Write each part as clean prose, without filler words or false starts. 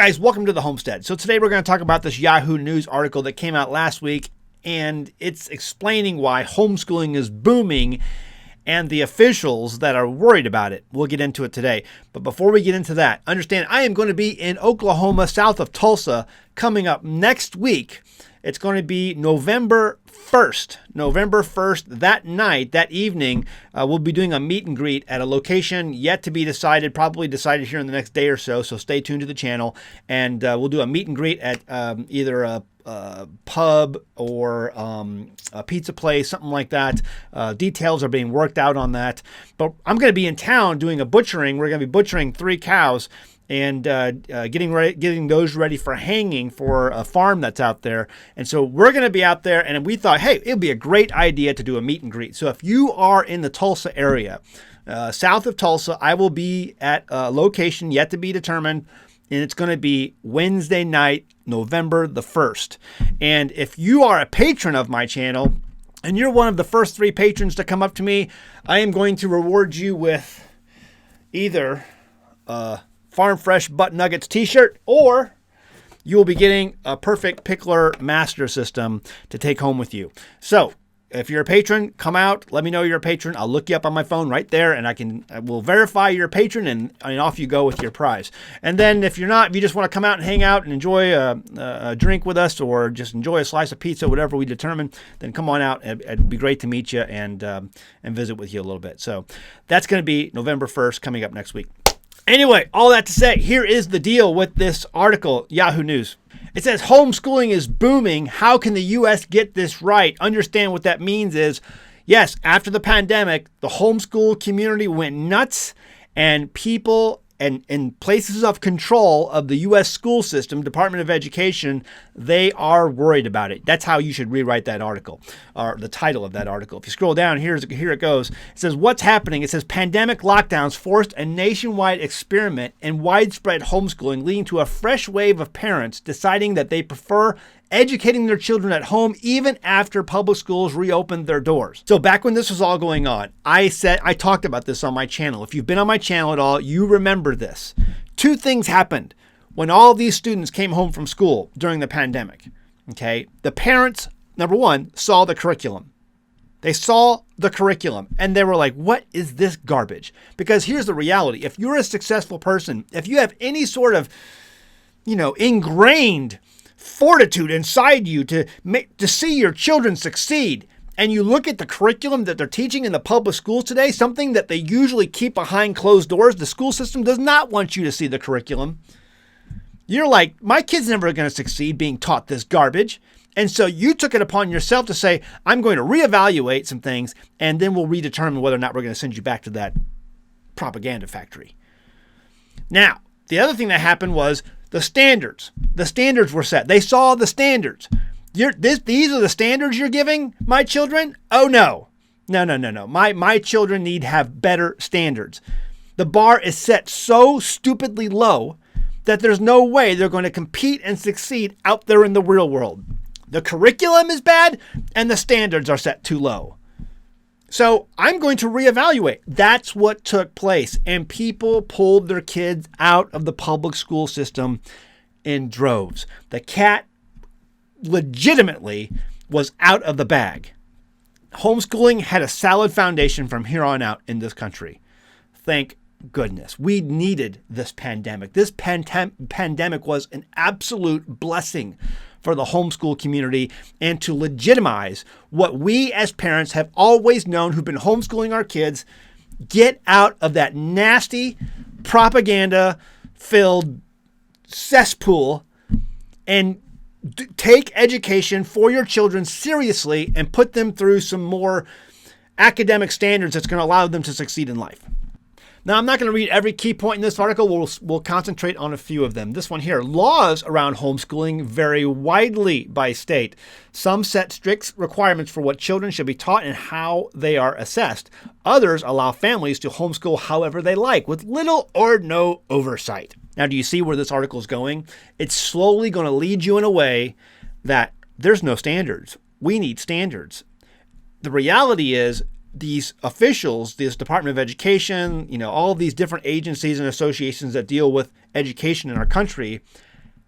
guys, welcome to the Homestead. So today we're going to talk about this Yahoo News article that came out last week, and it's explaining why homeschooling is booming and the officials that are worried about it. We'll get into it today. But before we get into that, understand I am going to be in Oklahoma, south of Tulsa, coming up next week. It's going to be November 1st. November 1st, that night, that evening, we'll be doing a meet and greet at a location yet to be decided, probably decided here in the next day or so. So stay tuned to the channel. And we'll do a meet and greet at either a pub or a pizza place, something like that. Details are being worked out on that. But I'm going to be in town doing a butchering. We're going to be butchering 3 cows and getting those ready for hanging for a farm that's out there. And so we're going to be out there, and we thought, hey, it would be a great idea to do a meet and greet. So if you are in the Tulsa area, south of Tulsa, I will be at a location yet to be determined, and it's going to be Wednesday night, November the 1st. And if you are a patron of my channel, and you're one of the first 3 patrons to come up to me, I am going to reward you with either Farm Fresh Butt Nuggets t-shirt, or you will be getting a perfect pickler master system to take home with you. So if you're a patron, come out, let me know you're a patron. I'll look you up on my phone right there, and I will verify you're a patron, and off you go with your prize. And then if you're not, if you just want to come out and hang out and enjoy a drink with us, or just enjoy a slice of pizza, whatever we determine, then come on out. It'd be great to meet you and visit with you a little bit. So that's going to be November 1st, coming up next week. Anyway, all that to say, here is the deal with this article, Yahoo News. It says, homeschooling is booming. How can the U.S. get this right? Understand what that means is, yes, after the pandemic, the homeschool community went nuts, and people and in places of control of the U.S. school system, Department of Education, they are worried about it. That's how you should rewrite that article, or the title of that article. If you scroll down, here it goes. It says, what's happening? It says, pandemic lockdowns forced a nationwide experiment in widespread homeschooling, leading to a fresh wave of parents deciding that they prefer educating their children at home even after public schools reopened their doors. So back when this was all going on, I talked about this on my channel. If you've been on my channel at all, you remember this. 2 things happened when all these students came home from school during the pandemic. Okay, the parents, number 1, saw the curriculum. They saw the curriculum and they were like, what is this garbage? Because here's the reality. If you're a successful person, if you have any sort of, ingrained fortitude inside you to see your children succeed, and you look at the curriculum that they're teaching in the public schools today, something that they usually keep behind closed doors, the school system does not want you to see the curriculum. You're like, my kid's never going to succeed being taught this garbage. And so you took it upon yourself to say, I'm going to reevaluate some things, and then we'll redetermine whether or not we're going to send you back to that propaganda factory. Now, the other thing that happened was the standards. The standards were set. They saw the standards. These are the standards you're giving my children? Oh, no. No. My children need to have better standards. The bar is set so stupidly low that there's no way they're going to compete and succeed out there in the real world. The curriculum is bad, and the standards are set too low. So I'm going to reevaluate. That's what took place. And people pulled their kids out of the public school system in droves. The cat legitimately was out of the bag. Homeschooling had a solid foundation from here on out in this country. Thank goodness. We needed this pandemic. This pandemic was an absolute blessing for the homeschool community and to legitimize what we as parents have always known who've been homeschooling our kids. Get out of that nasty propaganda-filled cesspool and take education for your children seriously and put them through some more academic standards that's going to allow them to succeed in life. Now, I'm not going to read every key point in this article. We'll concentrate on a few of them. This one here, laws around homeschooling vary widely by state. Some set strict requirements for what children should be taught and how they are assessed. Others allow families to homeschool however they like, with little or no oversight. Now, do you see where this article is going? It's slowly going to lead you in a way that there's no standards. We need standards. The reality is, these officials, this Department of Education, all of these different agencies and associations that deal with education in our country,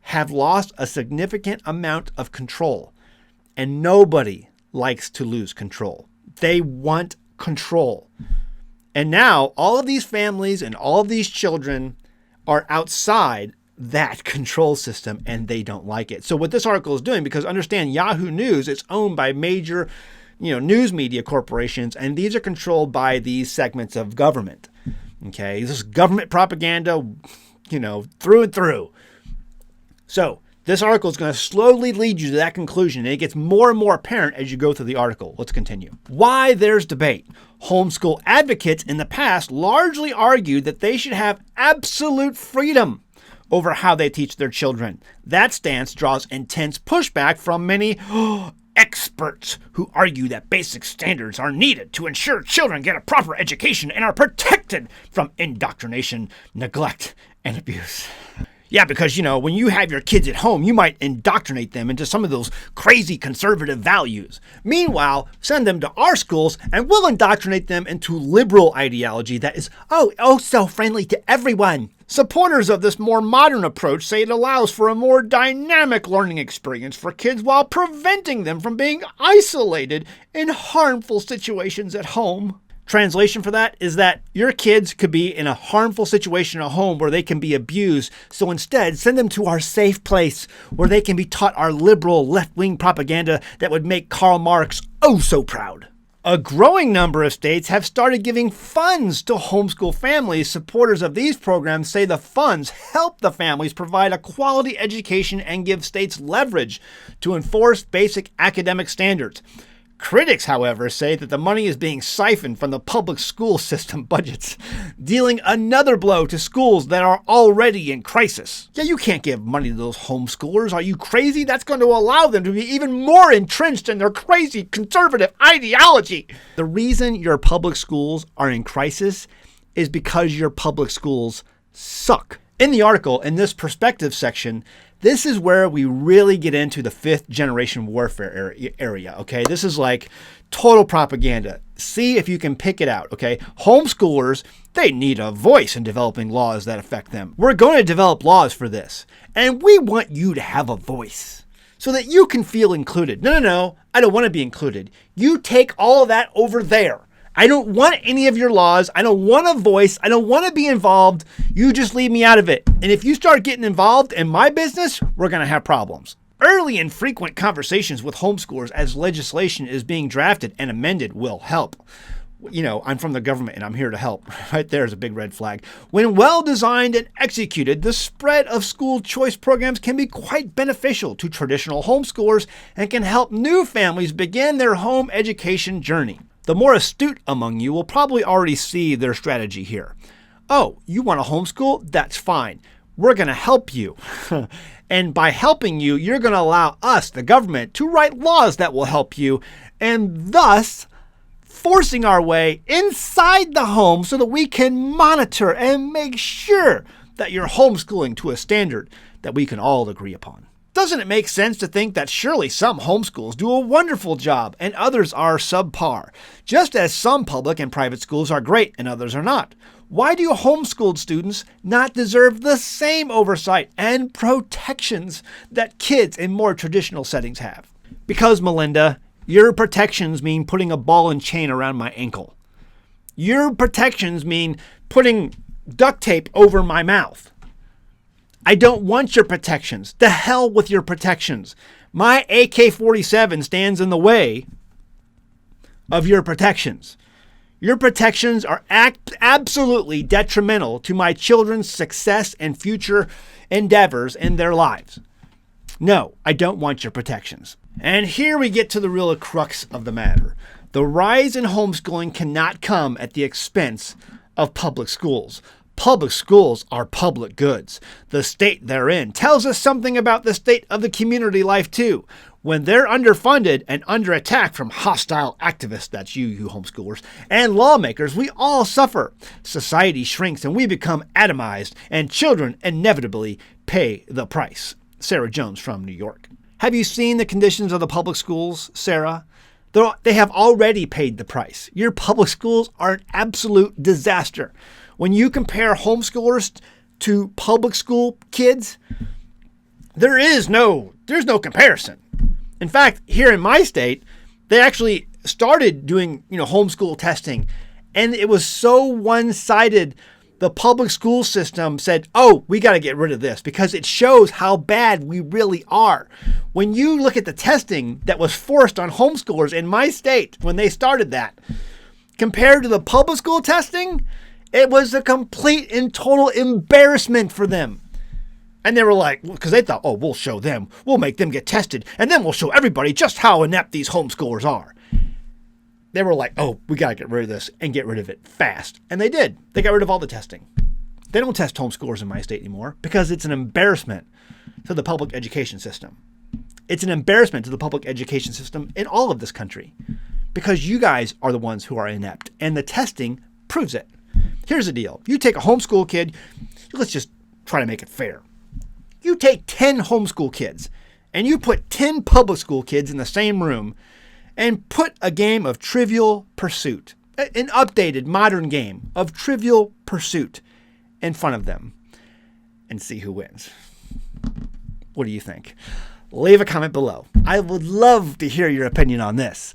have lost a significant amount of control, and nobody likes to lose control. They want control. And now all of these families and all of these children are outside that control system, and they don't like it. So what this article is doing, because understand Yahoo News is owned by major, news media corporations, and these are controlled by these segments of government. Okay, this is government propaganda, through and through. So this article is going to slowly lead you to that conclusion, and it gets more and more apparent as you go through the article. Let's continue. Why there's debate. Homeschool advocates in the past largely argued that they should have absolute freedom over how they teach their children. That stance draws intense pushback from many experts who argue that basic standards are needed to ensure children get a proper education and are protected from indoctrination, neglect, and abuse. Yeah, because, when you have your kids at home, you might indoctrinate them into some of those crazy conservative values. Meanwhile, send them to our schools and we'll indoctrinate them into liberal ideology that is, so friendly to everyone. Supporters of this more modern approach say it allows for a more dynamic learning experience for kids while preventing them from being isolated in harmful situations at home. Translation for that is that your kids could be in a harmful situation at home where they can be abused. So instead, send them to our safe place where they can be taught our liberal left-wing propaganda that would make Karl Marx so proud. A growing number of states have started giving funds to homeschool families. Supporters of these programs say the funds help the families provide a quality education and give states leverage to enforce basic academic standards. Critics, however, say that the money is being siphoned from the public school system budgets, dealing another blow to schools that are already in crisis. Yeah, you can't give money to those homeschoolers. Are you crazy? That's going to allow them to be even more entrenched in their crazy conservative ideology. The reason your public schools are in crisis is because your public schools suck. In the article, in this perspective section, this is where we really get into the fifth generation warfare area, okay? This is like total propaganda. See if you can pick it out, okay? Homeschoolers, they need a voice in developing laws that affect them. We're going to develop laws for this, and we want you to have a voice so that you can feel included. No, I don't want to be included. You take all of that over there. I don't want any of your laws. I don't want a voice. I don't want to be involved. You just leave me out of it. And if you start getting involved in my business, we're going to have problems. Early and frequent conversations with homeschoolers as legislation is being drafted and amended will help. I'm from the government and I'm here to help. Right there is a big red flag. When well designed and executed, the spread of school choice programs can be quite beneficial to traditional homeschoolers and can help new families begin their home education journey. The more astute among you will probably already see their strategy here. You want to homeschool? That's fine. We're going to help you. And by helping you, you're going to allow us, the government, to write laws that will help you, and thus forcing our way inside the home so that we can monitor and make sure that you're homeschooling to a standard that we can all agree upon. Doesn't it make sense to think that surely some homeschools do a wonderful job and others are subpar, just as some public and private schools are great and others are not? Why do homeschooled students not deserve the same oversight and protections that kids in more traditional settings have? Because, Melinda, your protections mean putting a ball and chain around my ankle. Your protections mean putting duct tape over my mouth. I don't want your protections. The hell with your protections. My AK-47 stands in the way of your protections. Your protections are absolutely detrimental to my children's success and future endeavors in their lives. No, I don't want your protections. And here we get to the real crux of the matter. The rise in homeschooling cannot come at the expense of public schools. Public schools are public goods. The state they're in tells us something about the state of the community life too. When they're underfunded and under attack from hostile activists, that's you homeschoolers, and lawmakers, we all suffer. Society shrinks and we become atomized, and children inevitably pay the price. Sarah Jones from New York. Have you seen the conditions of the public schools, Sarah? They have already paid the price. Your public schools are an absolute disaster. When you compare homeschoolers to public school kids, there's no comparison. In fact, here in my state, they actually started doing, homeschool testing, and it was so one-sided. The public school system said, oh, we got to get rid of this because it shows how bad we really are. When you look at the testing that was forced on homeschoolers in my state when they started that, compared to the public school testing, it was a complete and total embarrassment for them. And they were like, because they thought, oh, we'll show them. We'll make them get tested, and then we'll show everybody just how inept these homeschoolers are. They were like, oh, we got to get rid of this and get rid of it fast. And they did. They got rid of all the testing. They don't test homeschoolers in my state anymore because it's an embarrassment to the public education system. It's an embarrassment to the public education system in all of this country because you guys are the ones who are inept, and the testing proves it. Here's the deal. You take a homeschool kid, let's just try to make it fair. You take 10 homeschool kids and you put 10 public school kids in the same room and put a game of Trivial Pursuit, an updated modern game of Trivial Pursuit in front of them and see who wins. What do you think? Leave a comment below. I would love to hear your opinion on this.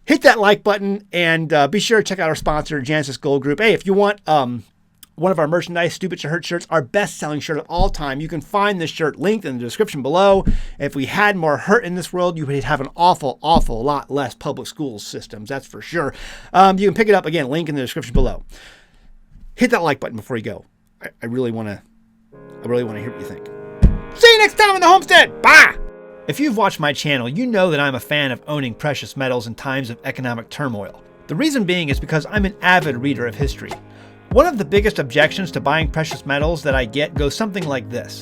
Hit that like button and be sure to check out our sponsor, Genesis Gold Group. Hey, if you want one of our merchandise, Stupid to Hurt shirts, our best-selling shirt of all time. You can find this shirt linked in the description below. If we had more hurt in this world, you would have an awful, awful lot less public school systems, that's for sure. You can pick it up, again, link in the description below. Hit that like button before you go. I really want to hear what you think. See you next time on the Homestead. Bye! If you've watched my channel, you know that I'm a fan of owning precious metals in times of economic turmoil. The reason being is because I'm an avid reader of history. One of the biggest objections to buying precious metals that I get goes something like this.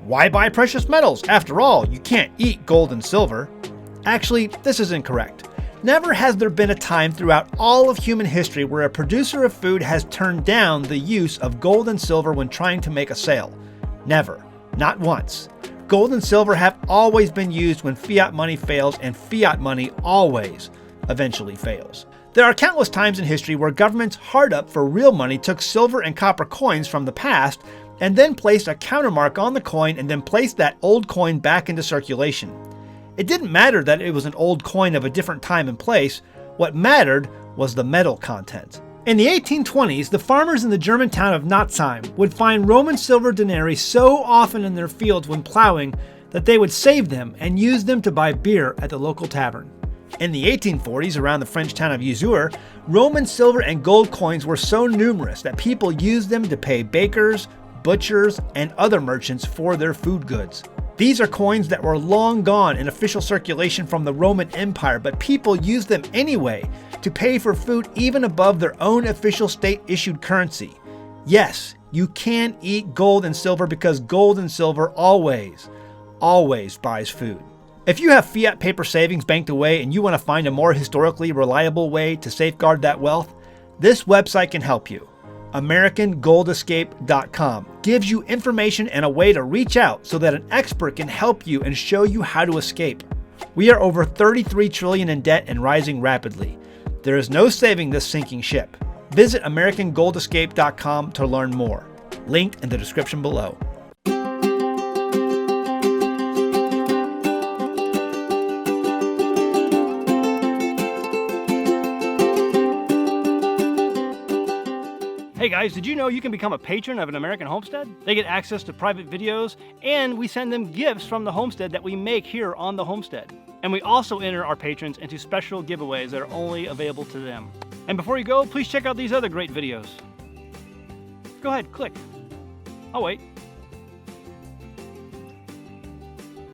Why buy precious metals? After all, you can't eat gold and silver. Actually, this is incorrect. Never has there been a time throughout all of human history where a producer of food has turned down the use of gold and silver when trying to make a sale. Never. Not once. Gold and silver have always been used when fiat money fails, and fiat money always eventually fails. There are countless times in history where governments hard up for real money took silver and copper coins from the past and then placed a countermark on the coin and then placed that old coin back into circulation. It didn't matter that it was an old coin of a different time and place. What mattered was the metal content. In the 1820s, the farmers in the German town of Natzheim would find Roman silver denarii so often in their fields when plowing that they would save them and use them to buy beer at the local tavern. In the 1840s, around the French town of Yahoo, Roman silver and gold coins were so numerous that people used them to pay bakers, butchers, and other merchants for their food goods. These are coins that were long gone in official circulation from the Roman Empire, but people used them anyway to pay for food even above their own official state-issued currency. Yes, you can eat gold and silver because gold and silver always buys food. If you have fiat paper savings banked away and you want to find a more historically reliable way to safeguard that wealth, this website can help you. AmericanGoldEscape.com gives you information and a way to reach out so that an expert can help you and show you how to escape. We are over $33 trillion in debt and rising rapidly. There is no saving this sinking ship. Visit AmericanGoldEscape.com to learn more. Linked in the description below. Hey guys, did you know you can become a patron of an American Homestead? They get access to private videos, and we send them gifts from the Homestead that we make here on the Homestead. And we also enter our patrons into special giveaways that are only available to them. And before you go, please check out these other great videos. Go ahead, click. Oh wait.